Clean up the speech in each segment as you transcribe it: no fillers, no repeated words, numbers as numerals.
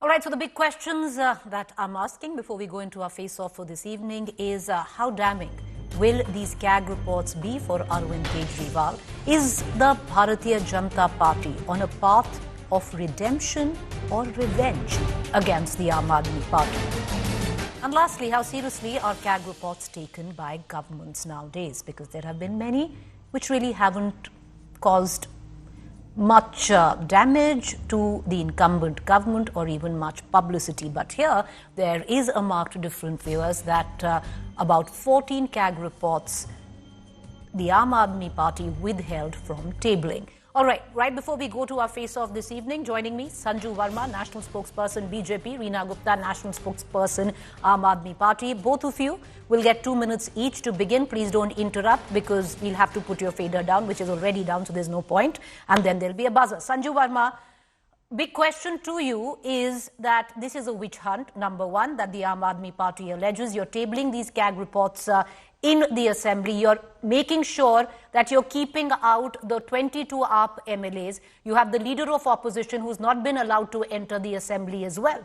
All right, so the big questions that I'm asking before we go into our face-off for this evening is how damning will these CAG reports be for Arvind Kejriwal? Is the Bharatiya Janata Party on a path of redemption or revenge against the Aam Aadmi Party? And lastly, how seriously are CAG reports taken by governments nowadays? Because there have been many which really haven't caused much damage to the incumbent government or even much publicity. But here, there is a marked different view as that about 14 CAG reports the Aam Aadmi Party withheld from tabling. All right before we go to our face-off this evening, joining me, Sanju Verma, National Spokesperson BJP, Reena Gupta, National Spokesperson Aam Aadmi Party. Both of you will get 2 minutes each to begin. Please don't interrupt because we'll have to put your fader down, which is already down, so there's no point. And then there'll be a buzzer. Sanju Verma, big question to you is that this is a witch hunt, number one, that the Aam Aadmi Party alleges. You're tabling these CAG reports in the assembly. You're making sure that you're keeping out the 22 AAP MLAs. You have the leader of opposition who's not been allowed to enter the assembly as well.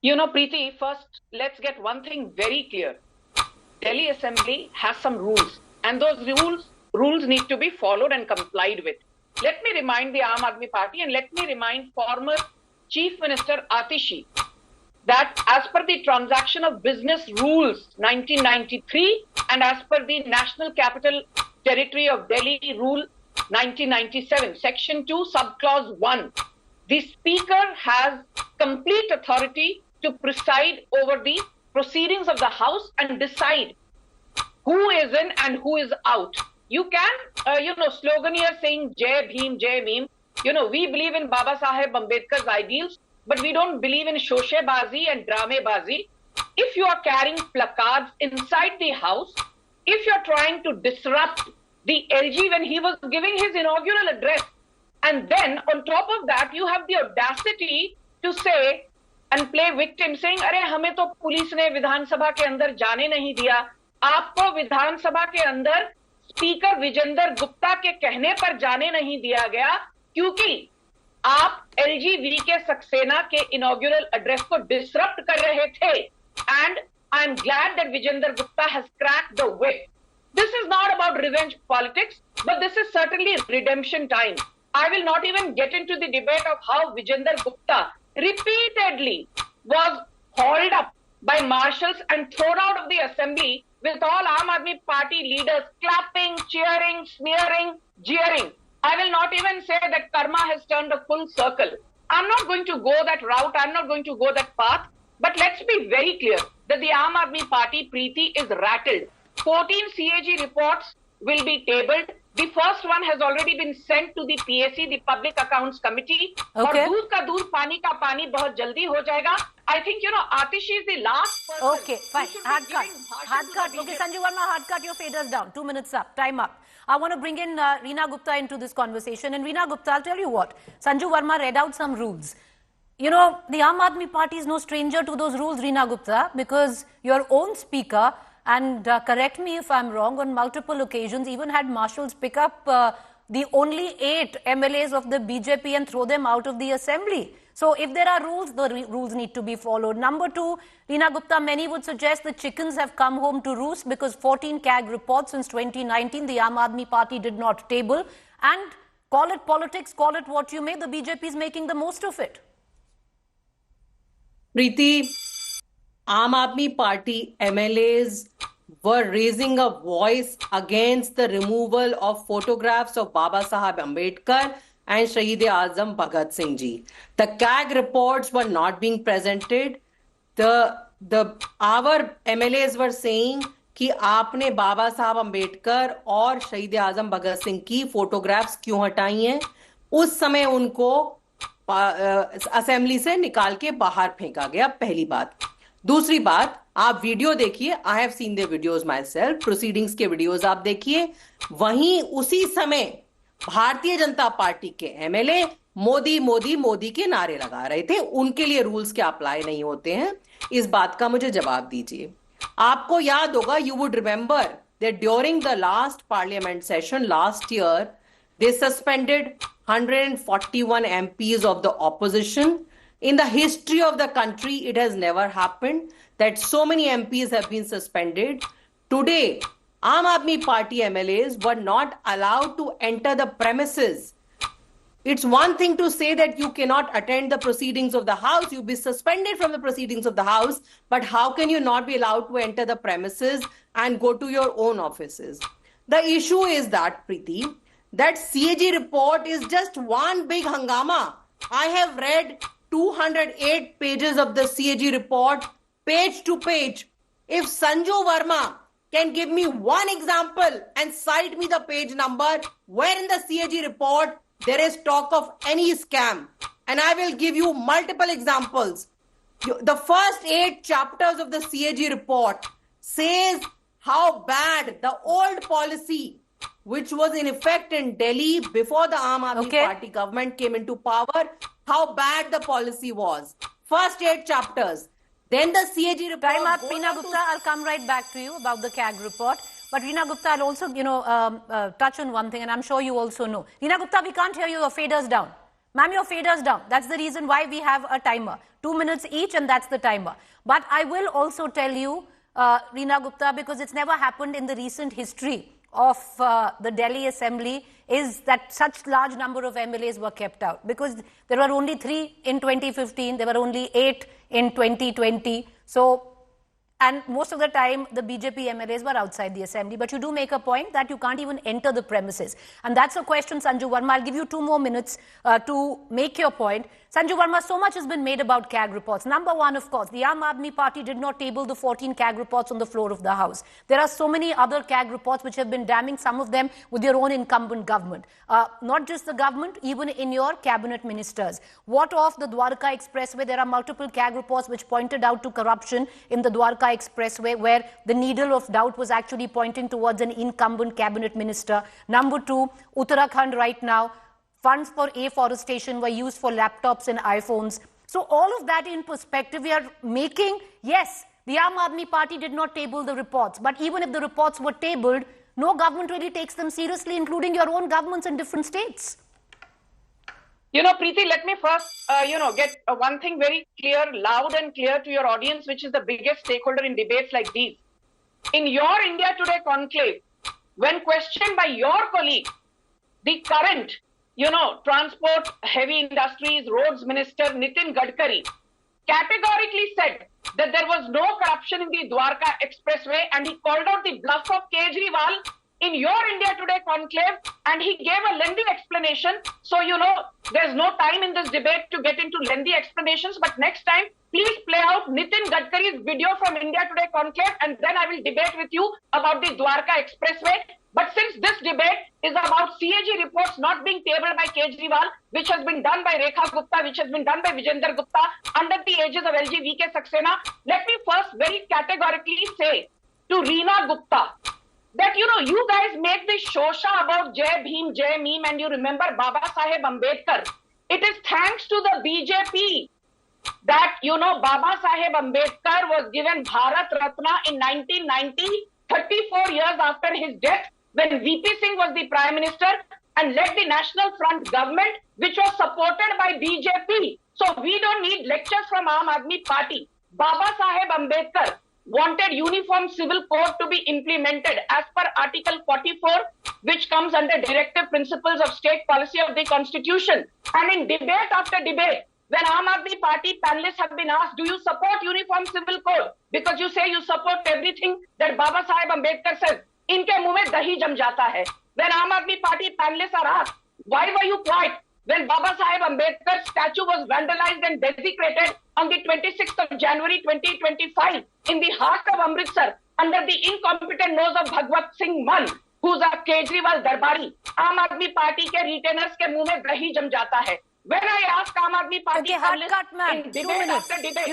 You know, Preeti, first, let's get one thing very clear. Delhi Assembly has some rules, and those rules need to be followed and complied with. Let me remind the Aam Aadmi Party and let me remind former Chief Minister Atishi that as per the Transaction of Business Rules 1993 and as per the National Capital Territory of Delhi Rule 1997, Section 2, Subclause 1, the Speaker has complete authority to preside over the proceedings of the House and decide who is in and who is out. You can, sloganeer saying Jai Bhim, Jai Bhim. We believe in Baba Saheb Ambedkar's ideals, but we don't believe in shoshebazi and dramebazi. If you are carrying placards inside the House, if you're trying to disrupt the LG when he was giving his inaugural address, and then on top of that, you have the audacity to say and play victim, saying, "Arey, hame to police ne Vidhan Sabha ke andar jaane nahi diya. Aapko Vidhan Sabha ke andar speaker Vijender Gupta के कहने पर जाने नहीं दिया गया क्योंकि आप एलजीवी के सक्सेना के इनॉग्यूरल एड्रेस को डिसरप्ट कर रहे थे and I am glad that Vijender Gupta has cracked the whip. This is not about revenge politics, but this is certainly redemption time. I will not even get into the debate of how Vijender Gupta repeatedly was hauled up by marshals and thrown out of the assembly with all Aam Aadmi Party leaders clapping, cheering, sneering, jeering. I will not even say that karma has turned a full circle. I'm not going to go that route. I'm not going to go that path. But let's be very clear that the Aam Aadmi Party, Preeti, is rattled. 14 CAG reports will be tabled. The first one has already been sent to the PAC, the Public Accounts Committee. Okay. और दूध का दूध, पानी का पानी बहुत जल्दी हो जाएगा. I think, Atishi is the last person. Okay, fine. Hard cut. Okay, Sanju Verma, hard cut. Your fader's down. 2 minutes up. Time up. I want to bring in Reena Gupta into this conversation. And Reena Gupta, I'll tell you what. Sanju Verma read out some rules. The Aam Aadmi Party is no stranger to those rules, Reena Gupta, because your own speaker, and correct me if I'm wrong, on multiple occasions even had marshals pick up the only 8 MLAs of the BJP and throw them out of the assembly. So if there are rules, the rules need to be followed. Number two, Reena Gupta, many would suggest the chickens have come home to roost because 14 CAG reports since 2019, the Aam Aadmi Party did not table. And call it politics, call it what you may, the BJP is making the most of it. Preeti, Aam Aadmi Party MLAs were raising a voice against the removal of photographs of Baba Saheb Ambedkar and Shaheed-e-Azam Bhagat Singh ji. The CAG reports were not being presented. Our MLAs were saying कि आपने बाबा साहब अंबेडकर और शहीद आजम भगत सिंह की photographs क्यों हटाई हैं. उस समय उनको असेंबली से निकाल के बाहर फेंका गया. पहली बात. दूसरी बात, आप वीडियो देखिए. I have seen the videos my self. Proceedings के वीडियोज आप देखिए. वहीं उसी समय भारतीय जनता पार्टी के एमएलए मोदी मोदी मोदी के नारे लगा रहे थे. उनके लिए रूल्स क्या अप्लाई नहीं होते हैं? इस बात का मुझे जवाब दीजिए. आपको याद होगा, you would remember that during the last parliament session last year, they suspended 141 MPs of the opposition. In the history of the country, it has never happened that so many MPs have been suspended. Today, Aam Aadmi Party MLAs were not allowed to enter the premises. It's one thing to say that you cannot attend the proceedings of the House, you'll be suspended from the proceedings of the House, but how can you not be allowed to enter the premises and go to your own offices? The issue is that, Preeti, that CAG report is just one big hangama. I have read 208 pages of the CAG report, page to page. If Sanju Verma can give me one example and cite me the page number where in the CAG report there is talk of any scam, and I will give you multiple examples. The first 8 chapters of the CAG report says how bad the old policy, which was in effect in Delhi before the Aam Aadmi Party government came into power, how bad the policy was. First 8 chapters. Then the CAG report... Time up, Reena Gupta. I'll come right back to you about the CAG report. But Reena Gupta, I'll also, touch on one thing, and I'm sure you also know. Reena Gupta, we can't hear you. Your fader's down. Ma'am, your fader's down. That's the reason why we have a timer. 2 minutes each, and that's the timer. But I will also tell you, Reena Gupta, because it's never happened in the recent history of the Delhi Assembly, is that such large number of MLAs were kept out. Because there were only 3 in 2015, there were only 8 in 2020. So, and most of the time, the BJP MLAs were outside the assembly. But you do make a point that you can't even enter the premises. And that's a question, Sanju Verma. I'll give you 2 more minutes to make your point. Sanju Verma, so much has been made about CAG reports. Number one, of course, the Aam Aadmi Party did not table the 14 CAG reports on the floor of the House. There are so many other CAG reports which have been damning, some of them with your own incumbent government. Not just the government, even in your cabinet ministers. What of the Dwarka Expressway? There are multiple CAG reports which pointed out to corruption in the Dwarka Expressway, where the needle of doubt was actually pointing towards an incumbent cabinet minister. Number 2, Uttarakhand right now, funds for afforestation were used for laptops and iPhones. So all of that in perspective, we are making, yes, the Aam Aadmi Party did not table the reports, but even if the reports were tabled, no government really takes them seriously, including your own governments in different states. Preeti, let me first, get one thing very clear, loud and clear to your audience, which is the biggest stakeholder in debates like these. In your India Today conclave, when questioned by your colleague, the current, transport, heavy industries, roads minister, Nitin Gadkari, categorically said that there was no corruption in the Dwarka Expressway, and he called out the bluff of Kejriwal in your India Today conclave, and he gave a lengthy explanation. So, there's no time in this debate to get into lengthy explanations, but next time, please play out Nitin Gadkari's video from India Today conclave, and then I will debate with you about the Dwarka Expressway. But since this debate is about CAG reports not being tabled by Kejriwal, which has been done by Rekha Gupta, which has been done by Vijender Gupta under the aegis of LG VK Saxena, let me first very categorically say to Reena Gupta that, you guys make this shosha about Jai Bhim, Jai Meme, and you remember Baba Saheb Ambedkar. It is thanks to the BJP that, Baba Saheb Ambedkar was given Bharat Ratna in 1990, 34 years after his death, when VP Singh was the Prime Minister and led the National Front government, which was supported by BJP. So we don't need lectures from Aam Aadmi Party. Baba Saheb Ambedkar wanted uniform civil code to be implemented as per Article 44, which comes under directive principles of state policy of the Constitution. And in debate after debate, when Aam Aadmi Party panelists have been asked, do you support uniform civil code? Because you say you support everything that Baba Saheb Ambedkar says. इनके मुंह में दही जम जाता है. When Aam Aadmi Party panelists are asked, why were you quiet when Baba Saheb Ambedkar's statue was vandalized and desecrated on the 26th of January 2025 in the heart of Amritsar under the incompetent nose of Bhagwat Singh Mann, who's a Kejriwal Darbari? Aam Aadmi Party के retainers के मुंह में दही जम जाता है. When I ask Aam Aadmi Party ma'am. 2 minutes.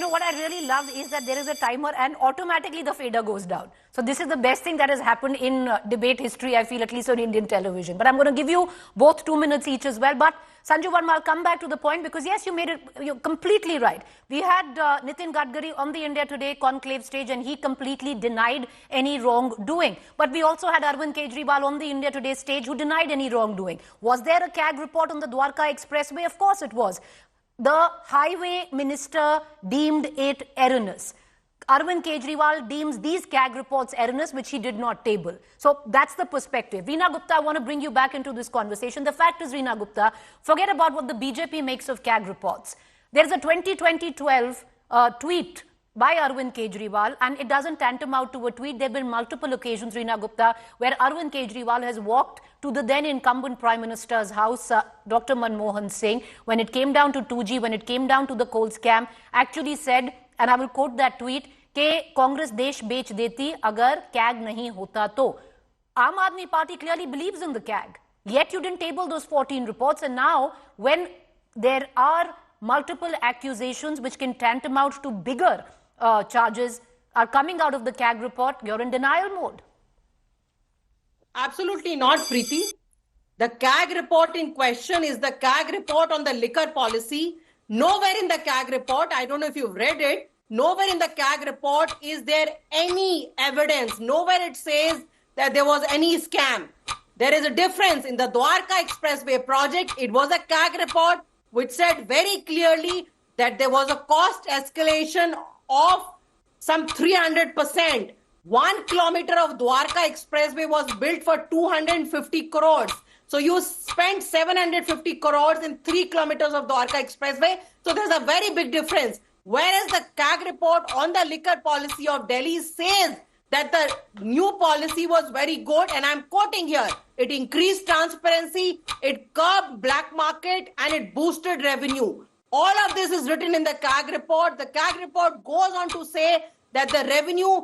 What I really love is that there is a timer and automatically the fader goes down. So this is the best thing that has happened in debate history, I feel, at least on Indian television. But I'm going to give you both 2 minutes each as well. But Sanju Verma, I'll come back to the point because yes, you're completely right. We had Nitin Gadkari on the India Today conclave stage and he completely denied any wrongdoing. But we also had Arvind Kejriwal on the India Today stage who denied any wrongdoing. Was there a CAG report on the Dwarka Expressway? Of course it was. The highway minister deemed it erroneous. Arvind Kejriwal deems these CAG reports erroneous, which he did not table. So that's the perspective. Reena Gupta, I want to bring you back into this conversation. The fact is, Reena Gupta, forget about what the BJP makes of CAG reports. There's a 2012 tweet by Arvind Kejriwal, and it doesn't tantamount to a tweet. There have been multiple occasions, Reena Gupta, where Arvind Kejriwal has walked to the then incumbent Prime Minister's house, Dr. Manmohan Singh, when it came down to 2G, when it came down to the coal scam, actually said, and I will quote that tweet, कि कांग्रेस देश बेच देती अगर CAG नहीं होता तो. Aam Aadmi Party clearly believes in the CAG. Yet you didn't table those 14 reports, and now when there are multiple accusations which can tantamount to bigger charges are coming out of the CAG report, you're in denial mode. Absolutely not, Preeti. The CAG report in question is the CAG report on the liquor policy. Nowhere in the CAG report, I don't know if you've read it, nowhere in the CAG report is there any evidence. Nowhere it says that there was any scam. There is a difference. In the Dwarka Expressway project, it was a CAG report which said very clearly that there was a cost escalation of some 300%. 1 kilometer of Dwarka Expressway was built for 250 crores. So you spent 750 crores in 3 kilometers of Dwarka Expressway. So there's a very big difference. Whereas the CAG report on the liquor policy of Delhi says that the new policy was very good, and I'm quoting here, it increased transparency, it curbed black market, and it boosted revenue. All of this is written in the CAG report. The CAG report goes on to say that the revenue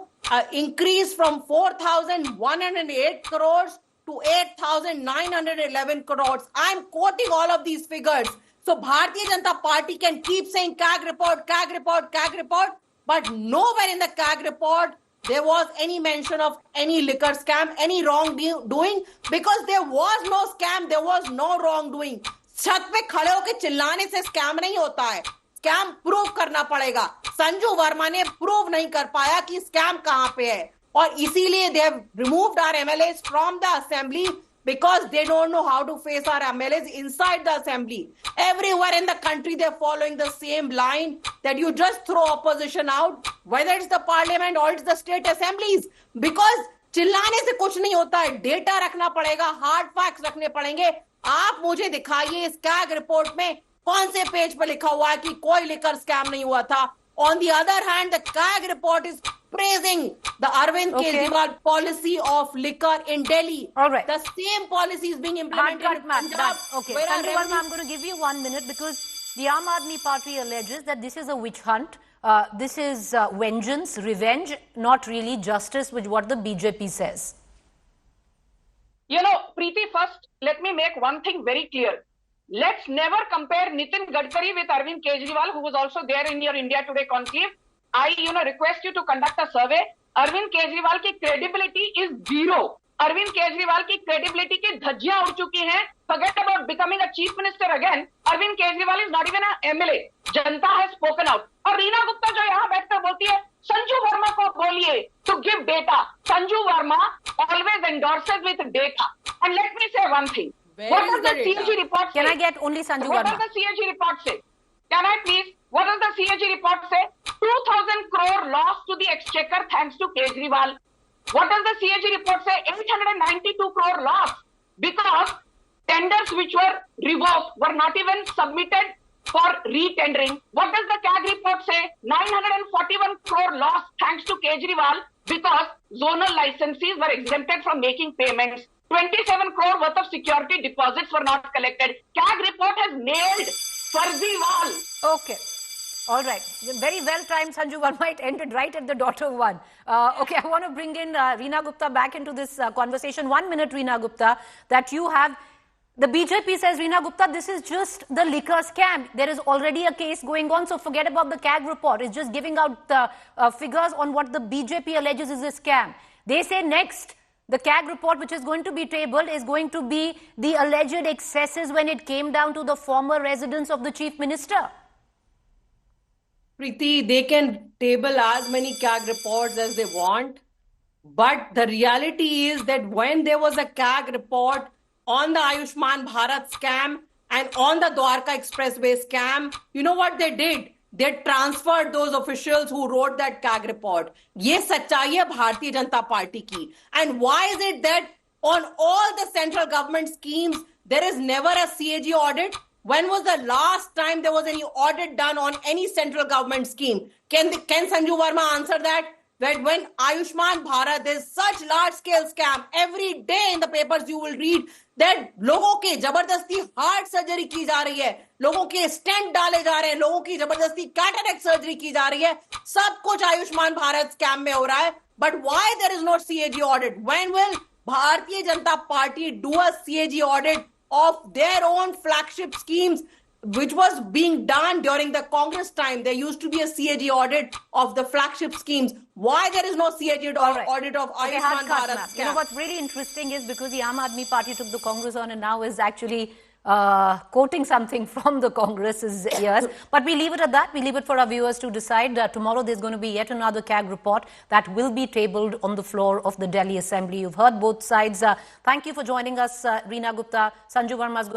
increased from 4,108 crores to 8,911 crores. I'm quoting all of these figures. So Bharatiya Janata Party can keep saying CAG report, CAG report, CAG report, but nowhere in the CAG report there was any mention of any liquor scam, any wrongdoing, because there was no scam, there was no wrongdoing. छत पे खड़े होकर चिल्लाने से scam नहीं होता है, scam prove करना पड़ेगा. संजू वर्मा ने प्रूव नहीं कर पाया कि स्कैम कहां पे है, और इसीलिए they have removed our MLAs from the assembly because they don't know how to face our MLAs inside the assembly. Everywhere in the country they're following the same line that you just throw opposition out, whether it's the parliament or it's the state assemblies, because चिल्लाने से कुछ नहीं होता है. Data रखना पड़ेगा, hard facts रखने पड़ेंगे. आप मुझे दिखाइए इस CAG रिपोर्ट में कौन से पेज पर लिखा हुआ है कि कोई लिकर स्कैम नहीं हुआ था. On the other hand, the CAG report is praising the Arvind Kejriwal policy of liquor in Delhi. All right. The same policy is being implemented in Punjab. Okay, Sanju Verma, I'm going to give you 1 minute because the Aam Aadmi Party alleges that this is a witch hunt. This is vengeance, revenge, not really justice, which what the BJP says. You know, Preeti, first, let me make one thing very clear. Let's never compare Nitin Gadkari with Arvind Kejriwal, who was also there in your India Today conclave. I, request you to conduct a survey. Arvind Kejriwal की credibility is zero. Arvind Kejriwal की credibility की धज्जियां उड़ चुकी हैं. Forget about becoming a chief minister again. Arvind Kejriwal is not even an MLA. Janata has spoken out. और रीना गुप्ता जो यहाँ बैठकर बोलती है, संजू वर्मा को बोलिए to give data. Sanju Verma always endorses with data. And let me say one thing. What does the CAG report say? Can I get only Sanju Verma? What does the CAG report say? Can I please? What does the CAG report say? 2,000 crore loss to the exchequer thanks to Kejriwal. What does the CAG report say? 892 crore loss because tenders which were revoked were not even submitted for re-tendering. What does the CAG report say? 941 crore loss thanks to Kejriwal because zonal licensees were exempted from making payments. 27 crore worth of security deposits were not collected. CAG report has nailed Farziwal. Okay. All right. Very well timed, Sanju Verma. It ended right at the dot of 1. Okay, I want to bring in Reena Gupta back into this conversation. 1 minute, Reena Gupta, that you have. The BJP says, Reena Gupta, this is just the liquor scam. There is already a case going on, so forget about the CAG report. It's just giving out figures on what the BJP alleges is a scam. They say next, the CAG report which is going to be tabled is going to be the alleged excesses when it came down to the former residence of the Chief Minister. Preeti, they can table as many CAG reports as they want, but the reality is that when there was a CAG report on the Ayushman Bharat scam and on the Dwarka Expressway scam, you know what they did? They transferred those officials who wrote that CAG report. ये सच्चाई है Bharatiya Janata party की. And why is it that on all the central government schemes, there is never a CAG audit? When was the last time there was any audit done on any central government scheme? Can Sanju Verma answer that? That when Ayushman Bharat, there's such large scale scam, every day in the papers you will read that लोगों के जबरदस्ती heart surgery की जा रही है, लोगों के stent डाले जा रहे हैं, लोगों की जबरदस्ती कैटरेक्ट सर्जरी की जा रही है, सब कुछ आयुष्मान भारत स्कैम में हो रहा है. But why there is no CAG audit? When will Bharatiya Janata Party do a CAG audit of their own flagship schemes, which was being done during the Congress time? There used to be a CAG audit of the flagship schemes. Why there is no CAG audit of Ayushman Bharat scam? You know what's really interesting is because the Aam Aadmi Party took the Congress on and now is actually quoting something from the Congress's ears. But we leave it at that. We leave it for our viewers to decide. Tomorrow there's going to be yet another CAG report that will be tabled on the floor of the Delhi Assembly. You've heard both sides. Thank you for joining us, Reena Gupta. Sanju Verma's